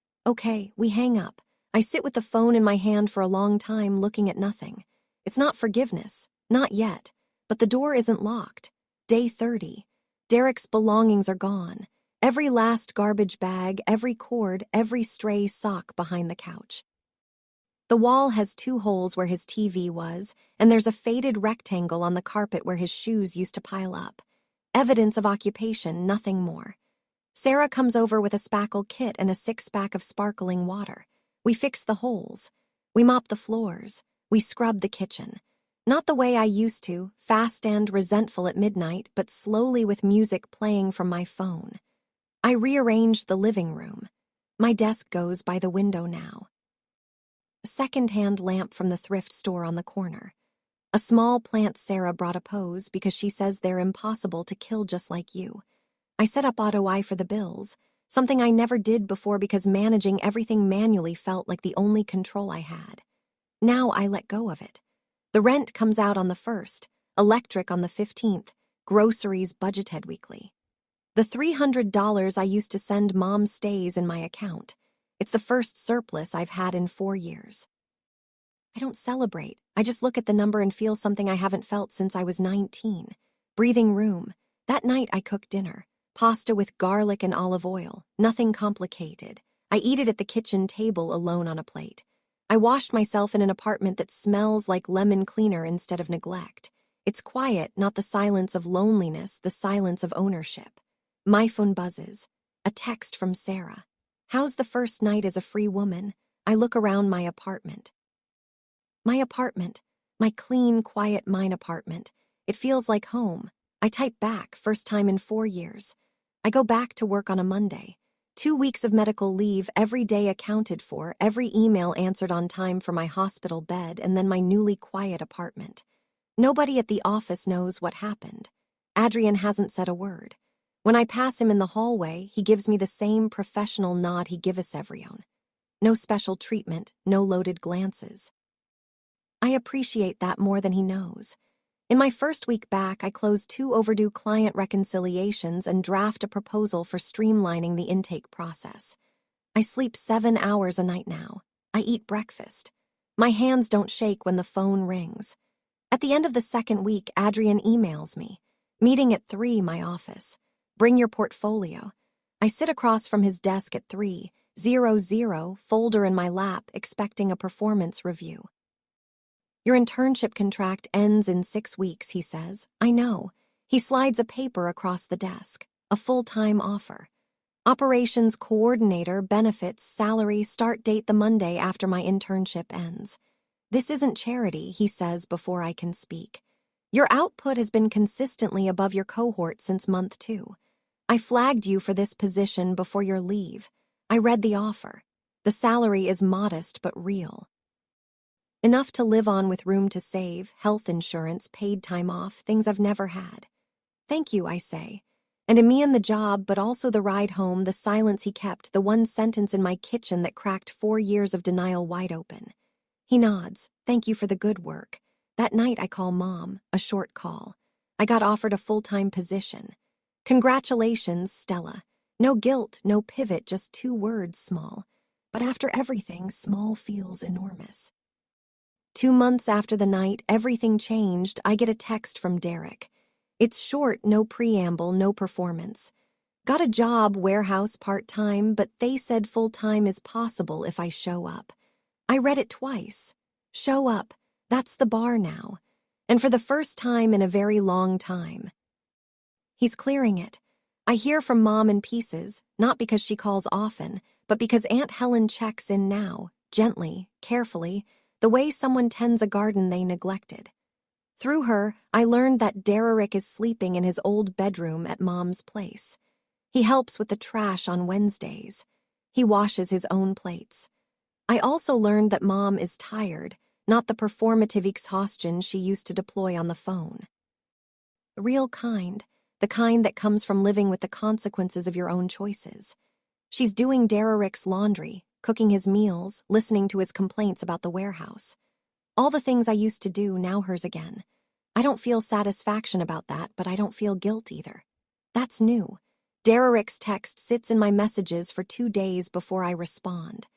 we hang up. I sit with the phone in my hand for a long time looking at nothing. It's not forgiveness, not yet, but the door isn't locked. Day 30. Derek's belongings are gone. Every last garbage bag, every cord, every stray sock behind the couch. The wall has 2 holes where his TV was, and there's a faded rectangle on the carpet where his shoes used to pile up. Evidence of occupation, nothing more. Sarah comes over with a spackle kit and a 6-pack of sparkling water. We fix the holes. We mop the floors. We scrub the kitchen. Not the way I used to, fast and resentful at midnight, but slowly with music playing from my phone. I rearrange the living room. My desk goes by the window now. A second-hand lamp from the thrift store on the corner. A small plant Sarah brought a pose because she says they're impossible to kill just like you. I set up auto-eye for the bills, something I never did before because managing everything manually felt like the only control I had. Now I let go of it. The rent comes out on the 1st, electric on the 15th, groceries budgeted weekly. The $300 I used to send Mom stays in my account. It's the first surplus I've had in 4 years. I don't celebrate. I just look at the number and feel something I haven't felt since I was 19. Breathing room. That night I cooked dinner. Pasta with garlic and olive oil. Nothing complicated. I eat it at the kitchen table alone on a plate. I washed myself in an apartment that smells like lemon cleaner instead of neglect. It's quiet, not the silence of loneliness, the silence of ownership. My phone buzzes. A text from Sarah. How's the first night as a free woman? I look around my apartment. My clean, quiet mine apartment. It feels like home. I type back, first time in 4 years. I go back to work on a Monday. 2 weeks of medical leave, every day accounted for, every email answered on time for my hospital bed, and then my newly quiet apartment. Nobody at the office knows what happened. Adrian hasn't said a word. When I pass him in the hallway, he gives me the same professional nod he gives everyone. No special treatment, no loaded glances. I appreciate that more than he knows. In my first week back, I close 2 overdue client reconciliations and draft a proposal for streamlining the intake process. I sleep 7 hours a night now. I eat breakfast. My hands don't shake when the phone rings. At the end of the second week, Adrian emails me. Meeting at 3, my office. Bring your portfolio. I sit across from his desk at 3:00, folder in my lap, expecting a performance review. Your internship contract ends in 6 weeks, he says. I know. He slides a paper across the desk. A full-time offer. Operations coordinator, benefits, salary, start date the Monday after my internship ends. This isn't charity, he says before I can speak. Your output has been consistently above your cohort since month 2. I flagged you for this position before your leave. I read the offer. The salary is modest but real. Enough to live on with room to save, health insurance, paid time off, things I've never had. Thank you, I say. And in me and the job, but also the ride home, the silence he kept, the one sentence in my kitchen that cracked 4 years of denial wide open. He nods. Thank you for the good work. That night I call Mom, a short call. I got offered a full-time position. Congratulations, Stella. No guilt, no pivot, just 2 words, small. But after everything, small feels enormous. 2 months after the night, everything changed. I get a text from Derek. It's short, no preamble, no performance. Got a job, warehouse, part-time, but they said full-time is possible if I show up. I read it twice. Show up. That's the bar now. And for the first time in a very long time. He's clearing it. I hear from Mom in pieces, not because she calls often, but because Aunt Helen checks in now, gently, carefully, the way someone tends a garden they neglected. Through her, I learned that Derek is sleeping in his old bedroom at Mom's place. He helps with the trash on Wednesdays. He washes his own plates. I also learned that Mom is tired, not the performative exhaustion she used to deploy on the phone. The real kind, the kind that comes from living with the consequences of your own choices. She's doing Derek's laundry, cooking his meals, listening to his complaints about the warehouse. All the things I used to do, now hers again. I don't feel satisfaction about that, but I don't feel guilt either. That's new. Derek's text sits in my messages for 2 days before I respond.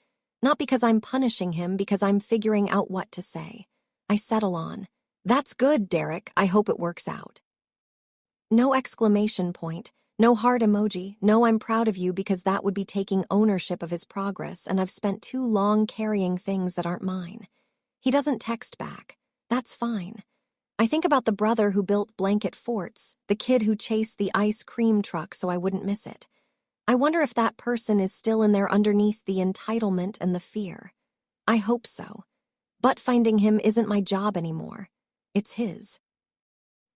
Not because I'm punishing him, because I'm figuring out what to say. I settle on, "That's good, Derek, I hope it works out." No exclamation point, no heart emoji, no I'm proud of you, because that would be taking ownership of his progress, and I've spent too long carrying things that aren't mine. He doesn't text back. That's fine. I think about the brother who built blanket forts, the kid who chased the ice cream truck so I wouldn't miss it. I wonder if that person is still in there underneath the entitlement and the fear. I hope so. But finding him isn't my job anymore. It's his.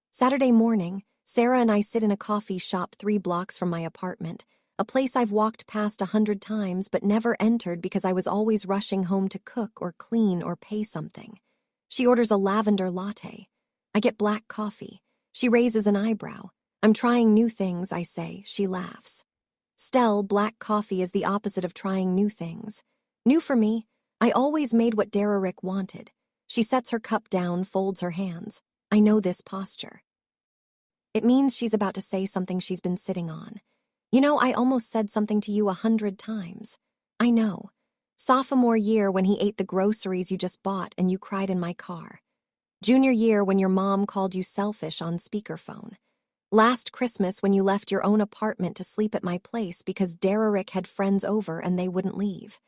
Saturday morning, Sarah and I sit in a coffee shop 3 blocks from my apartment, a place I've walked past 100 times but never entered because I was always rushing home to cook or clean or pay something. She orders a lavender latte. I get black coffee. She raises an eyebrow. I'm trying new things, I say. She laughs. Stell, black coffee is the opposite of trying new things. New for me, I always made what Derek wanted. She sets her cup down, folds her hands. I know this posture. It means she's about to say something she's been sitting on. You know, I almost said something to you 100 times. I know. Sophomore year when he ate the groceries you just bought and you cried in my car. Junior year when your mom called you selfish on speakerphone. Last Christmas when you left your own apartment to sleep at my place because Derrick had friends over and they wouldn't leave.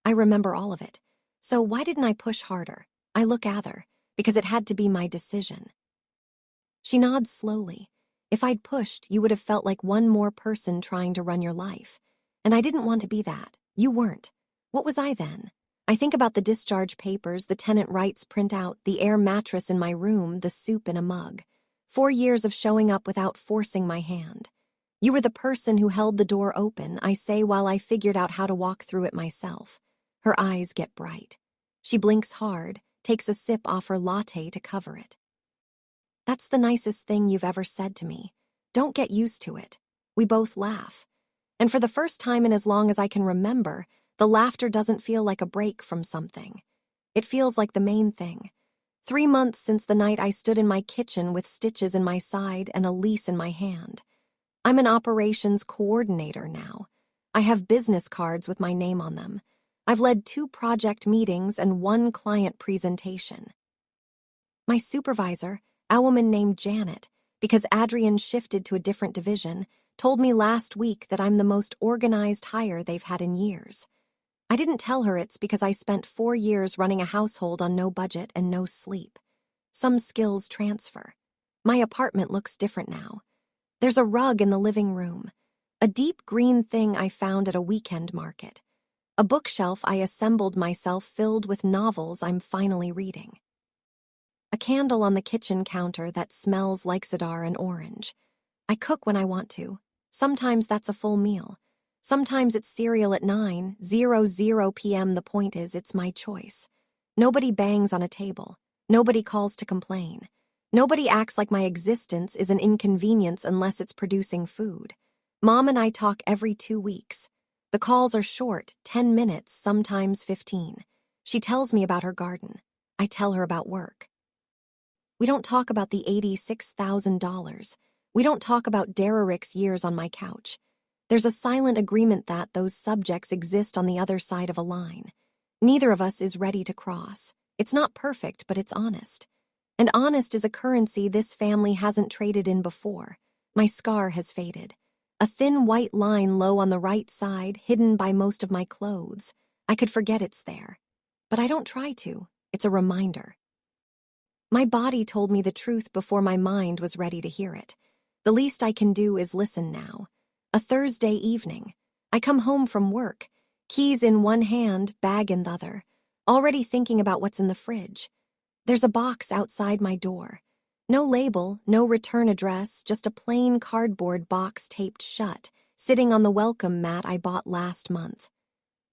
I remember all of it. So why didn't I push harder? I look at her, because it had to be my decision. She nods slowly. If I'd pushed, you would have felt like one more person trying to run your life. And I didn't want to be that. You weren't. What was I then? I think about the discharge papers, the tenant rights printout, the air mattress in my room, the soup in a mug. 4 years of showing up without forcing my hand. You were the person who held the door open, I say while I figured out how to walk through it myself. Her eyes get bright. She blinks hard, takes a sip off her latte to cover it. That's the nicest thing you've ever said to me. Don't get used to it. We both laugh. And for the first time in as long as I can remember, the laughter doesn't feel like a break from something. It feels like the main thing. 3 months since the night I stood in my kitchen with stitches in my side and a lease in my hand. I'm an operations coordinator now. I have business cards with my name on them. I've led 2 project meetings and 1 client presentation. My supervisor, a woman named Janet, because Adrian shifted to a different division, told me last week that I'm the most organized hire they've had in years. I didn't tell her it's because I spent 4 years running a household on no budget and no sleep. Some skills transfer. My apartment looks different now. There's a rug in the living room, a deep green thing I found at a weekend market, a bookshelf I assembled myself filled with novels I'm finally reading. A candle on the kitchen counter that smells like cedar and orange. I cook when I want to. Sometimes that's a full meal. Sometimes it's cereal at 9:00 p.m. The point is, it's my choice. Nobody bangs on a table. Nobody calls to complain. Nobody acts like my existence is an inconvenience unless it's producing food. Mom and I talk every 2 weeks. The calls are short, 10 minutes, sometimes 15. She tells me about her garden. I tell her about work. We don't talk about the $86,000. We don't talk about Derrick's years on my couch. There's a silent agreement that those subjects exist on the other side of a line. Neither of us is ready to cross. It's not perfect, but it's honest. And honest is a currency this family hasn't traded in before. My scar has faded. A thin white line low on the right side, hidden by most of my clothes. I could forget it's there. But I don't try to. It's a reminder. My body told me the truth before my mind was ready to hear it. The least I can do is listen now. A Thursday evening. I come home from work, keys in one hand, bag in the other, already thinking about what's in the fridge. There's a box outside my door. No label, no return address, just a plain cardboard box taped shut, sitting on the welcome mat I bought last month.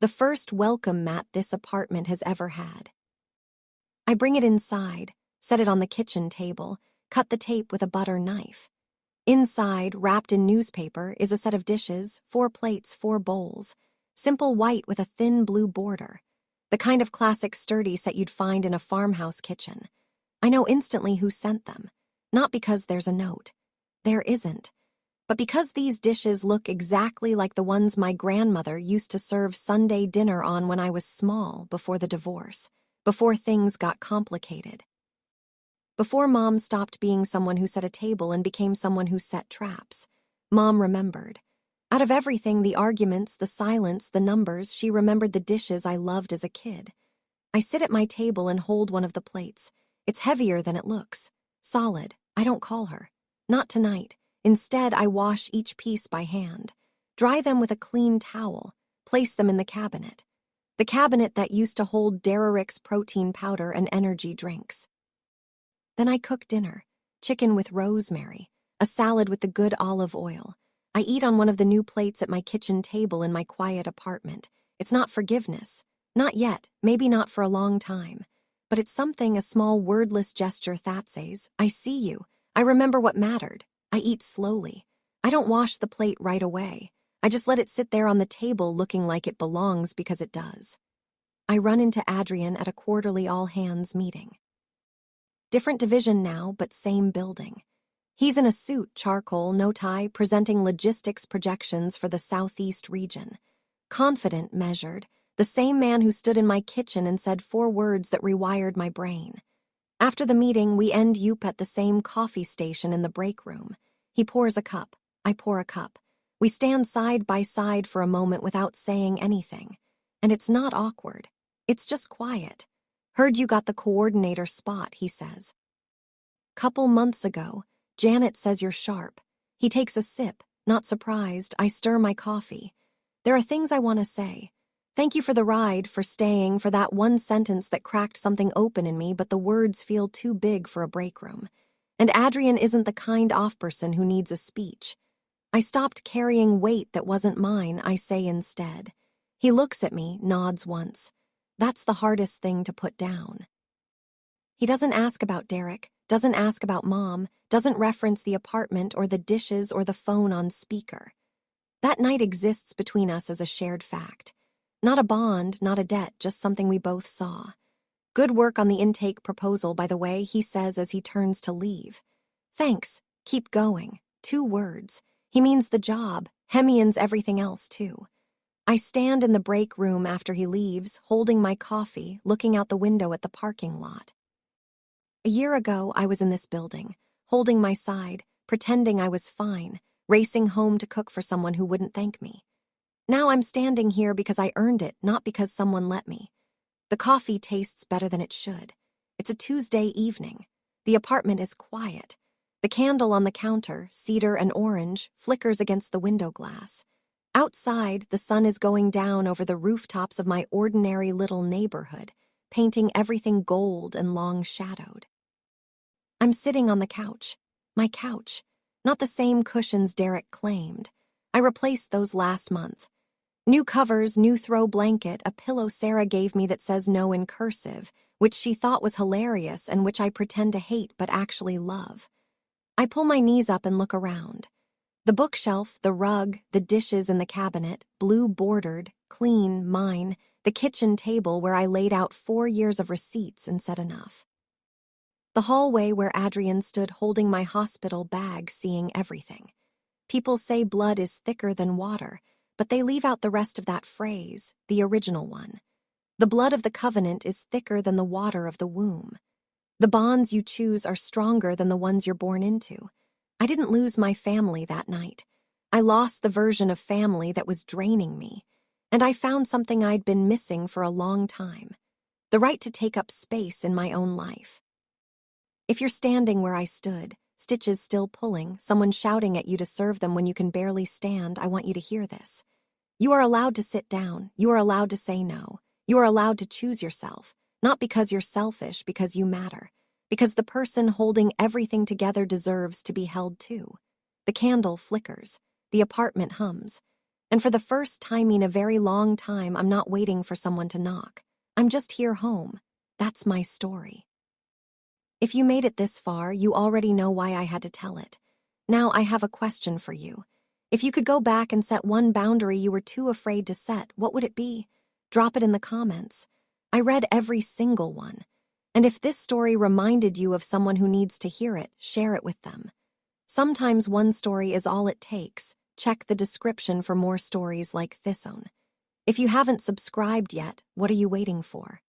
The first welcome mat this apartment has ever had. I bring it inside, set it on the kitchen table, cut the tape with a butter knife. Inside, wrapped in newspaper, is a set of dishes, 4 plates, 4 bowls, simple white with a thin blue border, the kind of classic sturdy set you'd find in a farmhouse kitchen. I know instantly who sent them, not because there's a note. There isn't. But because these dishes look exactly like the ones my grandmother used to serve Sunday dinner on when I was small before the divorce, before things got complicated. Before Mom stopped being someone who set a table and became someone who set traps. Mom remembered. Out of everything, the arguments, the silence, the numbers, she remembered the dishes I loved as a kid. I sit at my table and hold one of the plates. It's heavier than it looks. Solid. I don't call her. Not tonight. Instead, I wash each piece by hand. Dry them with a clean towel. Place them in the cabinet. The cabinet that used to hold Derrick's protein powder and energy drinks. Then I cook dinner. Chicken with rosemary. A salad with the good olive oil. I eat on one of the new plates at my kitchen table in my quiet apartment. It's not forgiveness. Not yet. Maybe not for a long time. But it's something, a small wordless gesture that says, I see you. I remember what mattered. I eat slowly. I don't wash the plate right away. I just let it sit there on the table looking like it belongs because it does. I run into Adrian at a quarterly all-hands meeting. Different division now, but same building. He's in a suit, charcoal, no tie, presenting logistics projections for the Southeast region. Confident, measured, the same man who stood in my kitchen and said 4 words that rewired my brain. After the meeting, we end up at the same coffee station in the break room. He pours a cup. I pour a cup. We stand side by side for a moment without saying anything. And it's not awkward. It's just quiet. Heard you got the coordinator spot, he says. Couple months ago, Janet says you're sharp. He takes a sip, not surprised. I stir my coffee. There are things I want to say. Thank you for the ride, for staying, for that one sentence that cracked something open in me, but the words feel too big for a break room. And Adrian isn't the kind off person who needs a speech. I stopped carrying weight that wasn't mine, I say instead. He looks at me, nods once. That's the hardest thing to put down. He doesn't ask about Derek, doesn't ask about Mom, doesn't reference the apartment or the dishes or the phone on speaker. That night exists between us as a shared fact. Not a bond, not a debt, just something we both saw. Good work on the intake proposal, by the way, he says as he turns to leave. Thanks, keep going. 2 words. He means the job, Hemian's everything else too. I stand in the break room after he leaves, holding my coffee, looking out the window at the parking lot. A year ago, I was in this building, holding my side, pretending I was fine, racing home to cook for someone who wouldn't thank me. Now I'm standing here because I earned it, not because someone let me. The coffee tastes better than it should. It's a Tuesday evening. The apartment is quiet. The candle on the counter, cedar and orange, flickers against the window glass. Outside, the sun is going down over the rooftops of my ordinary little neighborhood, painting everything gold and long-shadowed. I'm sitting on the couch. My couch. Not the same cushions Derek claimed. I replaced those last month. New covers, new throw blanket, a pillow Sarah gave me that says no in cursive, which she thought was hilarious and which I pretend to hate but actually love. I pull my knees up and look around. The bookshelf, the rug, the dishes in the cabinet, blue bordered, clean, mine, the kitchen table where I laid out 4 years of receipts and said enough. The hallway where Adrian stood holding my hospital bag, seeing everything. People say blood is thicker than water, but they leave out the rest of that phrase, the original one. The blood of the covenant is thicker than the water of the womb. The bonds you choose are stronger than the ones you're born into. I didn't lose my family that night. I lost the version of family that was draining me, and I found something I'd been missing for a long time, the right to take up space in my own life. If you're standing where I stood, stitches still pulling, someone shouting at you to serve them when you can barely stand, I want you to hear this. You are allowed to sit down. You are allowed to say no. You are allowed to choose yourself, not because you're selfish, because you matter, because the person holding everything together deserves to be held too. The candle flickers. The apartment hums. And for the first time in a very long time, I'm not waiting for someone to knock. I'm just here home. That's my story. If you made it this far, you already know why I had to tell it. Now I have a question for you. If you could go back and set one boundary you were too afraid to set, what would it be? Drop it in the comments. I read every single one. And if this story reminded you of someone who needs to hear it, share it with them. Sometimes one story is all it takes. Check the description for more stories like this one. If you haven't subscribed yet, what are you waiting for?